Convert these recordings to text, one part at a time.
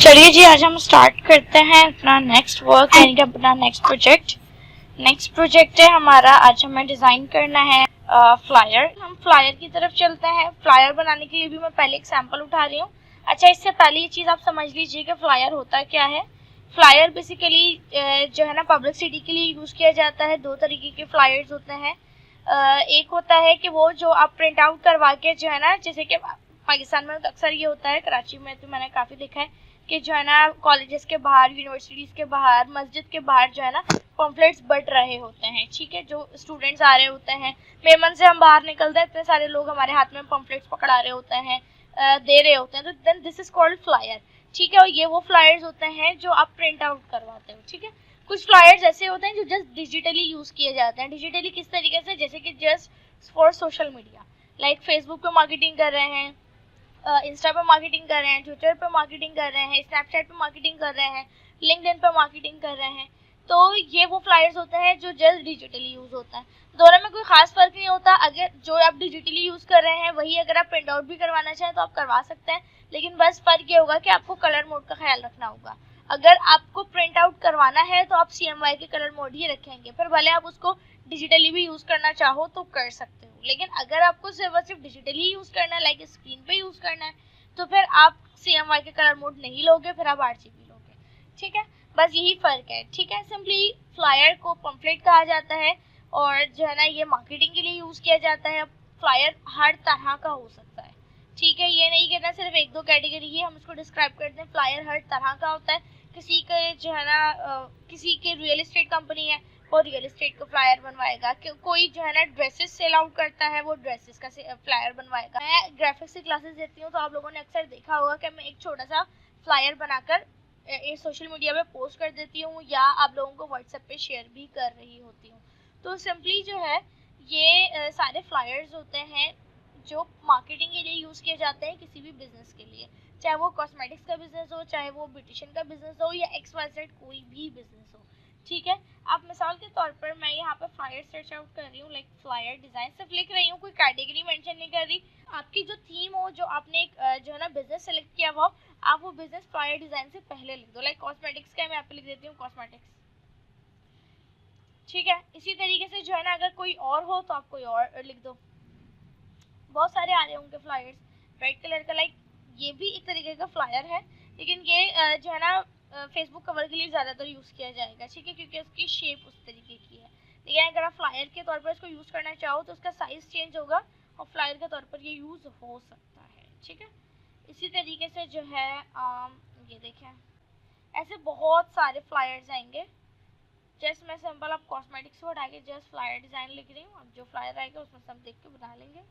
चलिए जी, आज हम स्टार्ट करते हैं अपना नेक्स्ट वर्क यानी कि अपना नेक्स्ट प्रोजेक्ट है हमारा। आज हमें डिज़ाइन करना है फ्लायर। हम फ्लायर की तरफ चलते हैं। फ्लायर बनाने के लिए भी मैं पहले एक सैम्पल उठा रही हूँ। अच्छा, इससे पहले ये चीज़ आप समझ लीजिए कि फ्लायर होता क्या है। फ्लायर बेसिकली जो है ना पब्लिसिटी के लिए यूज़ किया जाता है। दो तरीके के फ्लायर्स होते हैं। एक होता है कि वो जो आप प्रिंट आउट करवा के जो है ना, जैसे कि पाकिस्तान में अक्सर ये होता है, कराची में तो मैंने काफ़ी देखा है कि जो है ना कॉलेजेस के बाहर, यूनिवर्सिटीज़ के बाहर, मस्जिद के बाहर जो है ना पम्फलेट्स बट रहे होते हैं। ठीक है, जो स्टूडेंट्स आ रहे होते हैं, मेमन से हम बाहर निकलते हैं, इतने सारे लोग हमारे हाथ में पम्फलेट्स पकड़ा रहे होते हैं, दे रहे होते हैं, तो then this is called flyer. ठीक है, और ये वो फ्लायर्स होते हैं जो आप प्रिंट आउट करवाते हो। ठीक है, कुछ फ्लायर्स ऐसे होते हैं जो जस्ट डिजिटली यूज़ किए जाते हैं। डिजिटली किस तरीके से, जैसे कि just for social media, like Facebook पे मार्केटिंग कर रहे हैं, इंस्टा पे मार्केटिंग कर रहे हैं, ट्विटर पे मार्केटिंग कर रहे हैं, स्नैपचैट पे मार्केटिंग कर रहे हैं, लिंक्डइन पे मार्केटिंग कर रहे हैं। तो ये वो फ्लायर्स होते हैं जो जस्ट डिजिटली यूज़ होता है। दोनों में कोई खास फर्क नहीं होता। अगर जो आप डिजिटली यूज़ कर रहे हैं वही अगर आप प्रिंट आउट भी करवाना चाहें तो आप करवा सकते हैं, लेकिन बस फर्क ये होगा कि आपको कलर मोड का ख्याल रखना होगा। अगर आपको प्रिंट आउट करवाना है तो आप CMY के कलर मोड ही रखेंगे, फिर भले आप उसको डिजिटली भी यूज़ करना चाहो तो कर सकते हो। लेकिन अगर आपको सिर्फ डिजिटली यूज़ करना है, लाइक स्क्रीन पे यूज़ करना है, तो फिर आप CMY के कलर मोड नहीं लोगे, फिर आप RGB लोगे। ठीक है, बस यही फ़र्क है। ठीक है, सिंपली फ्लायर को पम्फलेट कहा जाता है और जो है ना ये मार्केटिंग के लिए यूज़ किया जाता है। फ्लायर हर तरह का हो सकता है। ठीक है, ये नहीं कहना सिर्फ एक दो कैटेगरी ही हम इसको डिस्क्राइब करते हैं। फ्लायर हर तरह का होता है। किसी के जो है ना किसी के रियल एस्टेट कंपनी है, वो रियल एस्टेट का फ्लायर बनवाएगा। कोई जो है ना ड्रेसेस सेल आउट करता है, वो ड्रेसेस का फ्लायर बनवाएगा। मैं ग्राफिक्स की क्लासेस देती हूँ, तो आप लोगों ने अक्सर देखा होगा कि मैं एक छोटा सा फ्लायर बनाकर सोशल मीडिया पे पोस्ट कर देती हूँ या आप लोगों को व्हाट्सएप पे शेयर भी कर रही होती हूँ। तो सिंपली जो है ये सारे फ्लायर्स होते हैं जो मार्केटिंग के लिए यूज़ किए जाते हैं किसी भी बिजनेस के लिए, चाहे वो कॉस्मेटिक्स का बिजनेस हो, चाहे वो ब्यूटिशियन का बिजनेस हो, या XYZ कोई भी बिजनेस हो। ठीक है, आप मिसाल के तौर पर मैं यहाँ पे फ्लायर सर्च आउट कर रही हूँ, लाइक फ्लायर डिज़ाइन सिर्फ लिख रही हूँ, कोई कैटेगरी मेंशन नहीं कर रही। आपकी जो थीम हो, जो आपने एक जो है ना बिजनेस सेलेक्ट किया हुआ, आप वो बिजनेस फ्लायर डिज़ाइन से पहले लिख दो। लाइक कॉस्मेटिक्स का मैं यहाँ पे लिख देती हूँ कॉस्मेटिक्स। ठीक है, इसी तरीके से जो है ना अगर कोई और हो तो आप कोई और लिख दो। बहुत सारे आ रहे होंगे फ्लायर्स रेड कलर का, लाइक ये भी एक तरीके का फ्लायर है, लेकिन ये जो है ना फेसबुक कवर के लिए ज़्यादातर यूज़ किया जाएगा। ठीक है, क्योंकि उसकी शेप उस तरीके की है। लेकिन अगर आप फ्लायर के तौर पर इसको यूज़ करना चाहो तो उसका साइज़ चेंज होगा और फ्लायर के तौर पर ये यूज़ हो सकता है। ठीक है, इसी तरीके से जो है ये देखें, ऐसे बहुत सारे फ्लायर्स आएंगे। जस्ट मैं सिंपल आप कॉस्मेटिक्स को हटा के जस्ट फ्लायर डिज़ाइन लिख रही हूँ। अब जो फ्लायर आएगा उसमें सब देख के बना लेंगे।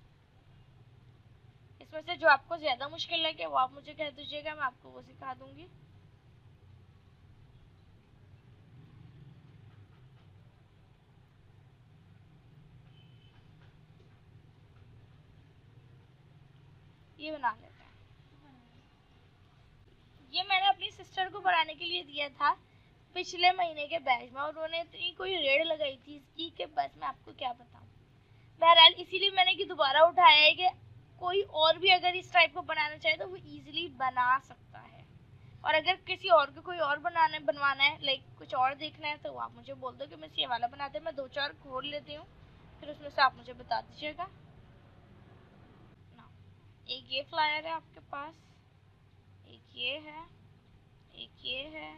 इसमें से जो आपको ज़्यादा मुश्किल लगे वो आप मुझे कह दीजिएगा, मैं आपको वो सिखा दूंगी। ये बना लेते हैं। ये मैंने अपनी सिस्टर को बनाने के लिए दिया था पिछले महीने के बैच में, और उन्होंने इतनी कोई रेड लगाई थी इसकी कि बस मैं आपको क्या बताऊँ। बहरहाल इसीलिए मैंने कि दोबारा उठाया है कि कोई और भी अगर इस टाइप को बनाना चाहे तो वो ईजिली बना सकता है। और अगर किसी और को कोई और बनवाना है, लाइक कुछ और देखना है, तो आप मुझे बोल दो कि मैं ये वाला बनाते हैं। मैं 2-4 खोल लेती हूँ, फिर उसमें से आप मुझे बता दीजिएगा ना। एक ये फ्लायर है आपके पास, एक ये है, एक ये है,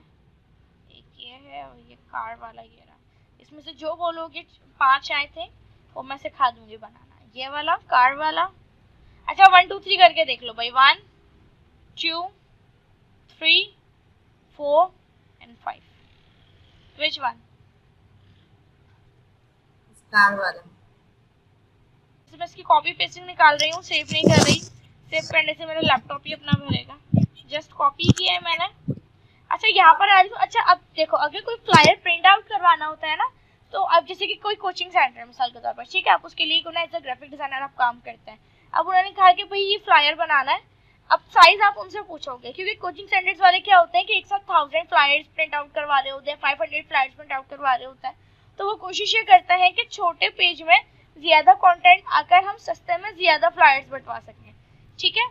एक ये है, और ये कार वाला ये रहा। इसमें से जो बोलोगे 5 आए थे वो मैं सिखा दूंगी बनाना। ये वाला कार वाला। अच्छा 1 2 3 करके देख लो भाई। 1 2 3 4 and 5। Which one? कार वाला। मैं इसकी कॉपी पेस्टिंग निकाल रही हूँ, सेव नहीं कर रही। सेव करने से मेरा लैपटॉप ही अपना भरेगा। जस्ट कॉपी किया है मैंने। अच्छा यहाँ पर आ रही हूँ। अच्छा अब देखो, अगर कोई फ्लायर प्रिंट आउट करवाना होता है ना, तो अब जैसे कि कोई कोचिंग सेंटर है मिसाल के तौर पर, ठीक है, आप उसके लिए कोई एज अ ग्राफिक डिजाइनर आप काम करते हैं। अब उन्होंने कहा कि भाई ये फ्लायर बनाना है। अब साइज आप उनसे पूछोगे, क्योंकि कोचिंग सेंटर्स वाले क्या होते हैं कि एक साथ 1000 फ्लायर्स प्रिंट आउट करवा रहे होते हैं, 500 फ्लायर्स प्रिंट आउट करवा रहे होते हैं। तो वो कोशिश ये करता है कि छोटे पेज में ज्यादा कंटेंट आकर हम सस्ते में ज्यादा फ्लायर्स बंटवा सकें। ठीक है,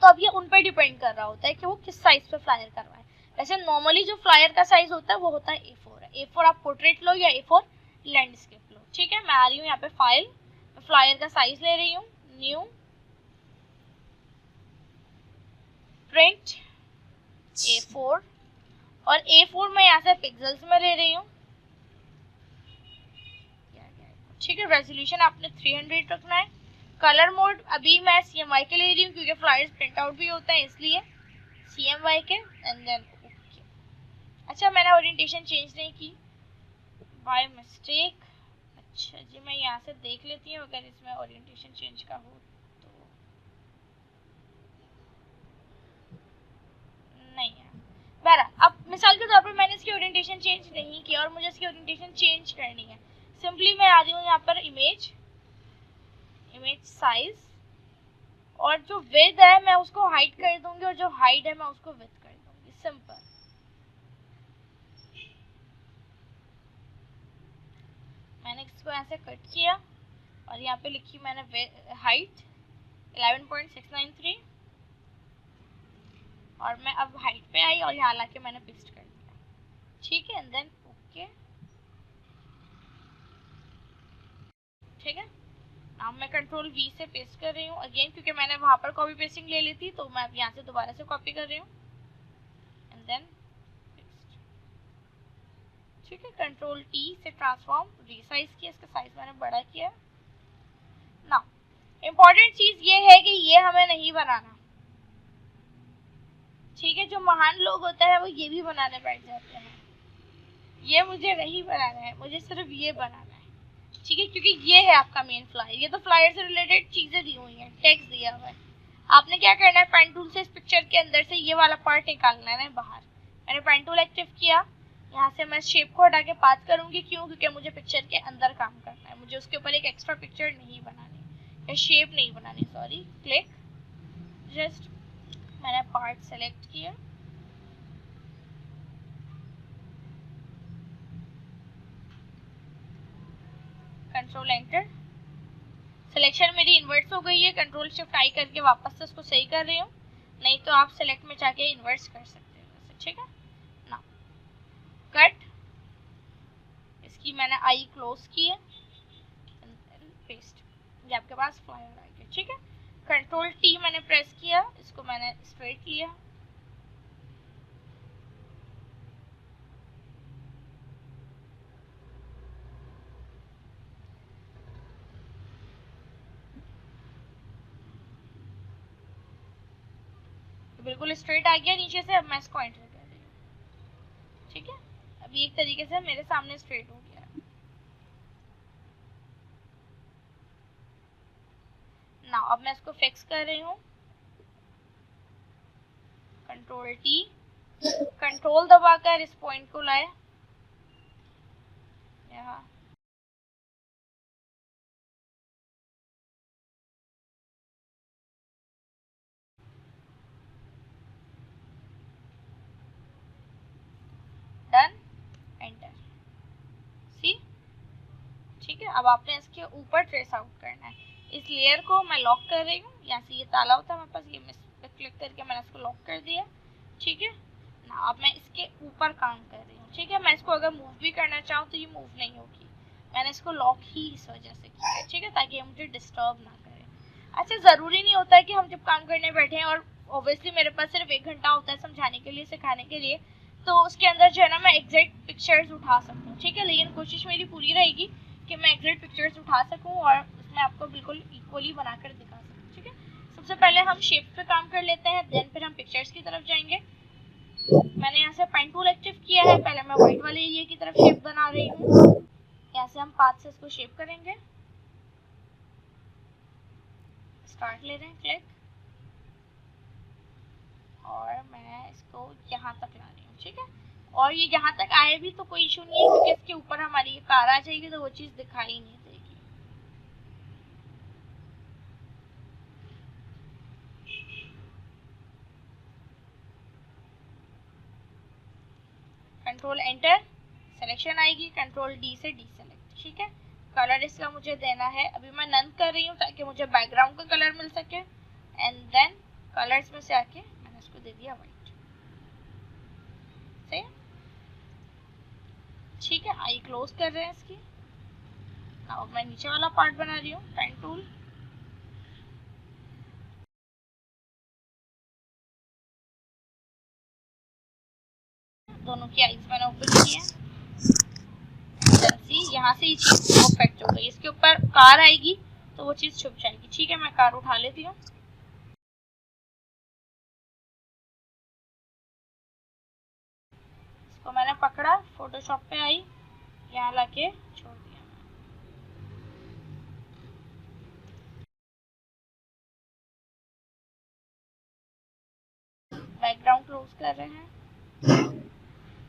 तो अब ये उन पर डिपेंड कर रहा होता है कि वो किस साइज पे फ्लायर करवाए। वैसे नॉर्मली जो फ्लायर का साइज होता है वो होता है A4 है। A4 आप पोर्ट्रेट लो या A4 लैंडस्केप लो, ठीक है। मैं आ रही हूँ यहाँ पे फाइल, फ्लायर का साइज ले रही हूँ, न्यू प्रिंट A4, और A4 मैं यहाँ से पिक्सल्स में ले रही हूँ, ठीक है। रेजोल्यूशन आपने 300 रखना है। कलर मोड अभी मैं CMY के ले रही हूँ क्योंकि फ्लायर्स प्रिंट आउट भी होता है इसलिए CMY के, एंड देन ओके। अच्छा मैंने ओरिएंटेशन चेंज नहीं की बाय मिस्टेक। अच्छा जी, मैं यहाँ से देख लेती हूँ अगर इसमें ओरिएंटेशन चेंज का हो तो। नहीं है। बहरहाल अब मिसाल के तौर पर मैंने इसकी ओरिएंटेशन चेंज नहीं की और मुझे इसकी ओरिएंटेशन चेंज करनी है। सिंपली मैं आ रही हूँ यहाँ पर इमेज साइज, और जो विड्थ है मैं उसको हाइट कर दूंगी और जो हाइट है मैं उसको विड्थ कर दूंगी, सिंपल। मैंने इसको ऐसे कट किया और यहाँ पे लिखी मैंने हाइट 11.693, और मैं अब हाइट पे आई और यहाँ लाके मैंने पेस्ट कर दिया, ठीक है। एंड देन ओके, ठीक है। अब मैं कंट्रोल V से पेस्ट कर रही हूँ अगेन, क्योंकि मैंने वहां पर कॉपी पेस्टिंग ले ली थी तो मैं अब यहाँ से दोबारा से कॉपी कर रही हूँ एंड देन पेस्ट, ठीक है। कंट्रोल T से ट्रांसफॉर्म रीसाइज किया, इसका साइज मैंने बड़ा किया। ना इम्पोर्टेंट चीज ये है कि ये हमें नहीं बनाना, ठीक है। जो महान लोग होते हैं वो ये भी बनाने बैठ जाते हैं, ये मुझे नहीं बनाना है, मुझे सिर्फ ये बनाना है, ठीक है। क्योंकि ये है आपका मेन फ्लायर, ये तो फ्लायर से रिलेटेड चीजें दी हुई हैं, टेक्स्ट दिया हुआ है। आपने क्या करना है, पेन टूल से इस पिक्चर के अंदर से ये वाला पार्ट निकालना है बाहर। मैंने पेन टूल एक्टिव किया, यहाँ से मैं शेप को हटा के पास करूंगी, क्यों? क्योंकि मुझे पिक्चर के अंदर काम करना है, मुझे उसके ऊपर एक एक्स्ट्रा पिक्चर नहीं बनानी या शेप नहीं बनानी, सॉरी। क्लिक, जस्ट मैंने पार्ट सेलेक्ट किया, कंट्रोल एंटर, सिलेक्शन मेरी इन्वर्ट्स हो गई है। कंट्रोल शिफ्ट आई करके वापस से उसको सही कर रही हूँ, नहीं तो आप सेलेक्ट में जाके इन्वर्ट्स कर सकते हैं, ठीक है ना। कट, इसकी मैंने आई क्लोज की है, पेस्ट, ये आपके पास फ्लायर आ गया, ठीक है। कंट्रोल T मैंने प्रेस किया, इसको मैंने स्ट्रेट लिया, बिल्कुल स्ट्रेट आ गया नीचे से। अब मैं इसको एंटर कर रही हूँ, ठीक है। अभी एक तरीके से मेरे सामने स्ट्रेट हो गया। ना अब मैं इसको फिक्स कर रही हूँ, कंट्रोल T, कंट्रोल दबाकर इस पॉइंट को लाए यहाँ, डन, एंटर, सी, ठीक है। अब आपने इसके ऊपर ट्रेस आउट करना है। इस लेयर को मैं लॉक कर रही हूँ, यहाँ से ये ताला होता है मेरे पास, ये मैं क्लिक करके मैंने इसको लॉक कर दिया, ठीक है ना। अब मैं इसके ऊपर काम कर रही हूँ, ठीक है। मैं इसको अगर मूव भी करना चाहूँ तो ये मूव नहीं होगी, मैंने इसको लॉक ही इस वजह से किया है, ठीक है, ताकि ये मुझे डिस्टर्ब ना करे। अच्छा, ज़रूरी नहीं होता है कि हम जब काम करने बैठे हैं, और ऑब्वियसली मेरे पास सिर्फ 1 घंटा होता है समझाने के लिए, सिखाने के लिए, तो उसके अंदर जो है ना मैं एग्जैक्ट पिक्चर्स उठा सकती हूँ, ठीक है। लेकिन कोशिश मेरी पूरी रहेगी कि मैं एग्जैक्ट पिक्चर्स उठा सकूँ और उसमें आपको बिल्कुल इक्वली बनाकर दिखा सकूँ, ठीक है। सबसे पहले हम शेप पे काम कर लेते हैं, देन फिर हम पिक्चर्स की तरफ जाएंगे। मैंने यहाँ से पेन टूल एक्टिव किया है, पहले मैं व्हाइट वाले एरिया की तरफ शेप बना रही हूँ। यहाँ से हम पाथ से इसको शेप करेंगे, स्टार्ट ले रहे हैं, क्लिक, और मैं इसको यहाँ तक ला रही हूँ, ठीक है। और ये यहाँ तक आए भी तो कोई इशू नहीं है, क्योंकि इसके ऊपर हमारी ये कार आ जाएगी तो वो चीज़ दिखाई नहीं देगी। कंट्रोल एंटर, सिलेक्शन आएगी, कंट्रोल D से डीसेलेक्ट, ठीक है। कलर इसका मुझे देना है, अभी मैं नन कर रही हूँ ताकि मुझे बैकग्राउंड का कलर मिल सके, एंड देन कलर्स में से आके मैंने इसको दे दिया वाइट। सही, ठीक है। आई क्लोज कर रहे हैं इसकी। अब मैं नीचे वाला पार्ट बना रही हूँ। पेन टूल, दोनों की आईज मैंने ओपन की है। यहाँ से ये चीज परफेक्ट हो गई। इसके ऊपर कार आएगी तो वो चीज छुप जाएगी। ठीक है, मैं कार उठा लेती हूँ। इसको मैंने पकड़ा, फोटोशॉप पे आई, यहाँ लाके छोड़ दिया। बैकग्राउंड क्लोज कर रहे हैं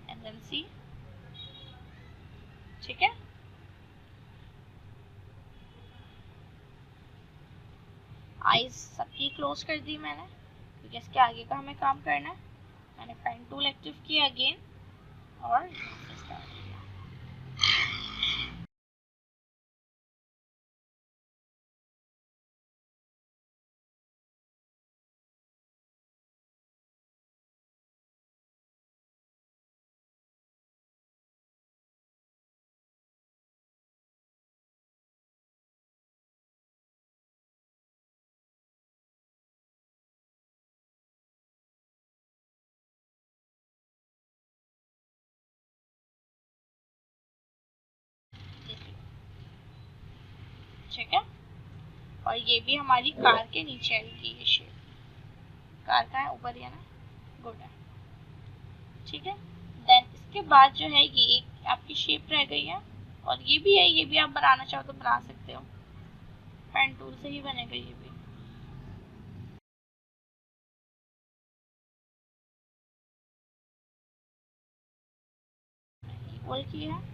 एंड देन सी। ठीक है, आईज सबकी क्लोज कर दी मैंने, क्योंकि इसके आगे का हमें काम करना है। मैंने पेन टूल एक्टिव किया अगेन और स्टार्ट किया। ठीक है, और ये भी हमारी कार के नीचे आएगी ये शेप। कार का है ऊपर, है ना, गुड है। ठीक है, देन इसके बाद जो है ये एक आपकी शेप रह गई है, और ये भी है, ये भी आप बनाना चाहो तो बना सकते हो। पेन टूल से ही बनेगा ये भी। इक्वल किया है,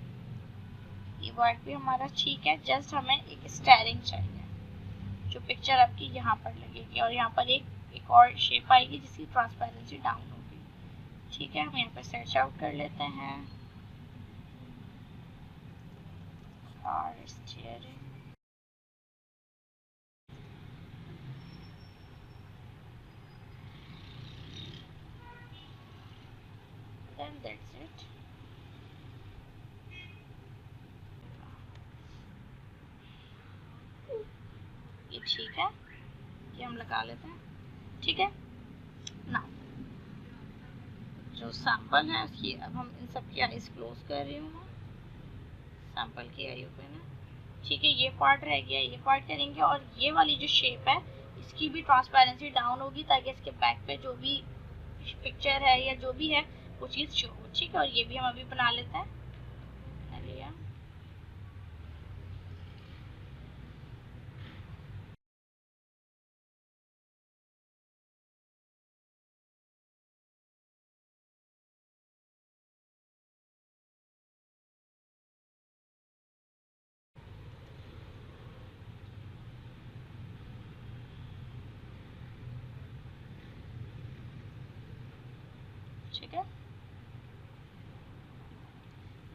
ये वर्ड भी हमारा ठीक है। जस्ट हमें एक स्टेयरिंग चाहिए जो पिक्चर आपकी यहाँ पर लगेगी, और यहाँ पर एक और शेप आएगी जिसकी ट्रांसपेरेंसी डाउन होगी। ठीक है, हम यहाँ पर सर्च आउट कर लेते हैं और स्टीयरिंग। Then that's it. ये ठीक है, ये हम लगा लेते हैं। ठीक है ना, जो सैंपल है उसकी अब हम इन सब की आईज क्लोज कर रही हूँ। सैंपल की आई ओपन है। ठीक है, ये पार्ट रह गया, ये पार्ट करेंगे, और ये वाली जो शेप है इसकी भी ट्रांसपेरेंसी डाउन होगी ताकि इसके बैक पे जो भी पिक्चर है या जो भी है वो चीज़ शो हो। ठीक है, और ये भी हम अभी बना लेते हैं। ठीक है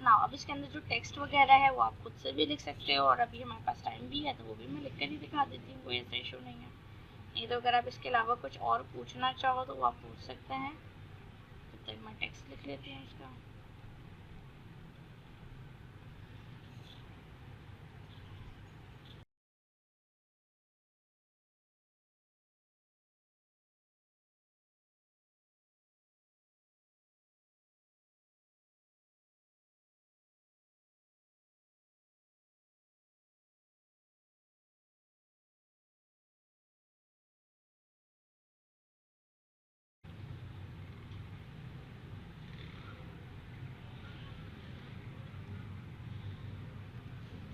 ना, अब इसके अंदर जो टेक्स्ट वगैरह है वो आप खुद से भी लिख सकते हो, और अभी हमारे पास टाइम भी है तो वो भी मैं लिख कर ही दिखा देती हूँ, कोई ऐसा इशू नहीं है। नहीं तो अगर आप इसके अलावा कुछ और पूछना चाहो तो वो आप पूछ सकते हैं। तब तक मैं टेक्स्ट लिख लेती हूँ इसका।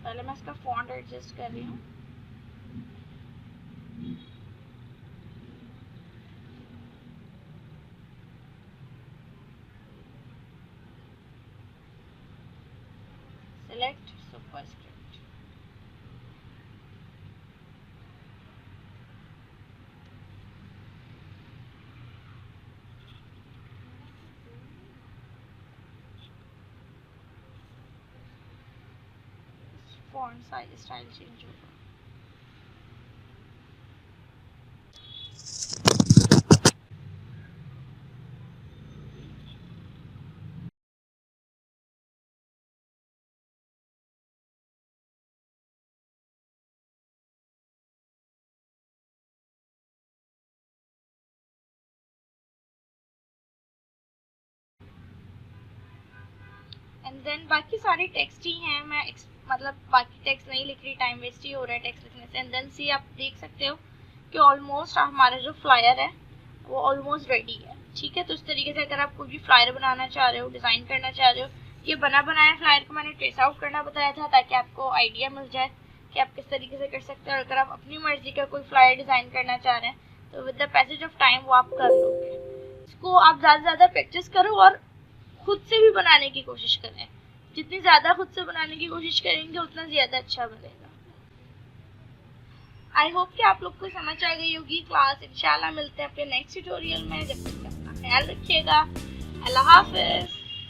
पहले मैं इसका फॉन्ट एडजस्ट कर रही हूँ। Select superscript. Font size style change होगा। देन बाकी सारे टेक्स्ट ही हैं, मैं मतलब बाकी टेक्स्ट नहीं लिख रही, टाइम वेस्ट ही हो रहा है टेक्स्ट लिखने से। एंड देन सी आप देख सकते हो कि ऑलमोस्ट हमारा जो फ्लायर है वो ऑलमोस्ट रेडी है। ठीक है, तो इस तरीके से अगर आप कोई भी फ्लायर बनाना चाह रहे हो, डिज़ाइन करना चाह रहे हो, ये बना बनाया फ्लायर को मैंने ट्रेस आउट करना बताया था ताकि आपको आइडिया मिल जाए कि आप किस तरीके से कर सकते हैं। और अगर आप अपनी मर्जी का कोई फ्लायर डिज़ाइन करना चाह रहे हैं तो with the passage of time वो आप कर लोगे। इसको आप ज़्यादा से ज़्यादा प्रैक्टिस करो और खुद से भी बनाने की कोशिश करें। जितनी ज़्यादा खुद से बनाने की कोशिश करेंगे उतना ज़्यादा अच्छा बनेगा। आई होप कि आप लोग को समझ आ गई होगी क्लास। इंशाल्लाह मिलते हैं अपने नेक्स्ट ट्यूटोरियल में। जब तक अपना ख्याल रखिएगा। अल्लाह हाफिज़।